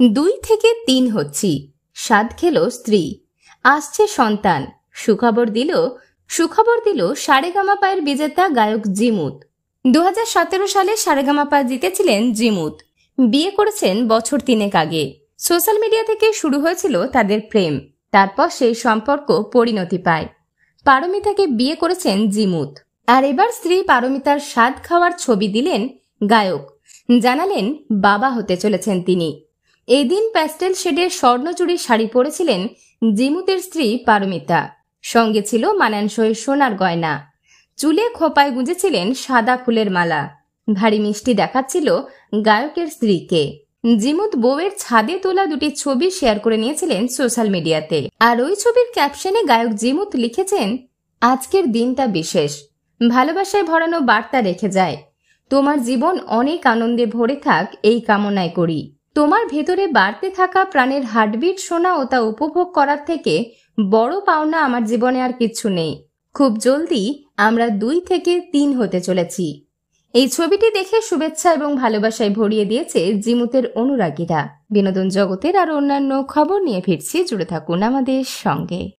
2 থেকে 3 হচ্ছি, সাধ খেলো স্ত্রী, আসছে সন্তান, সুখবর দিল সারেগামাপায়ের বিজেতা গায়ক জিমুত। 2017 সালে সারেগামাপা জিতেছিলেন জিমুত। বিয়ে করেছেন বছর 3 আগে। সোশ্যাল মিডিয়া থেকে শুরু হয়েছিল তাদের প্রেম, তারপর সেই সম্পর্ক পরিণতি পায়। পারমিতাকে বিয়ে করেছেন জিমুত, আর এবার স্ত্রী পারমিতার স্বাদ খাওয়ার ছবি দিলেন গায়ক, জানালেন বাবা হতে চলেছেন তিনি। এদিন প্যাস্টেল শেডের স্বর্ণচুরি শাড়ি পরেছিলেন জিমুতের স্ত্রী পারমিতা, সঙ্গে ছিল মানানসই সোনার গয়না, চুলে খোপায় গুঁজেছিলেন সাদা ফুলের মালা। ভারী মিষ্টি দেখাচ্ছিল গায়কের স্ত্রীকে। জিমুত বউয়ের ছাদে তোলা 2টি ছবি শেয়ার করে নিয়েছিলেন সোশ্যাল মিডিয়াতে, আর ওই ছবির ক্যাপশনে গায়ক জিমুত লিখেছেন, আজকের দিনটা বিশেষ, ভালোবাসায় ভরানো বার্তা রেখে যায়। তোমার জীবন অনেক আনন্দে ভরে থাক এই কামনায় করি। তোমার ভেতরে বাড়তে থাকা প্রাণের হার্টবিট শোনা ও তা উপভোগ করার থেকে বড় পাওনা আমার জীবনে আর কিছু নেই। খুব জলদি আমরা 2 থেকে 3 হতে চলেছি। এই ছবিটি দেখে শুভেচ্ছা এবং ভালোবাসায় ভরিয়ে দিয়েছে জিমুতের অনুরাগীরা। বিনোদন জগতের আর অন্যান্য খবর নিয়ে ফিরছি, জুড়ে থাকুন আমাদের সঙ্গে।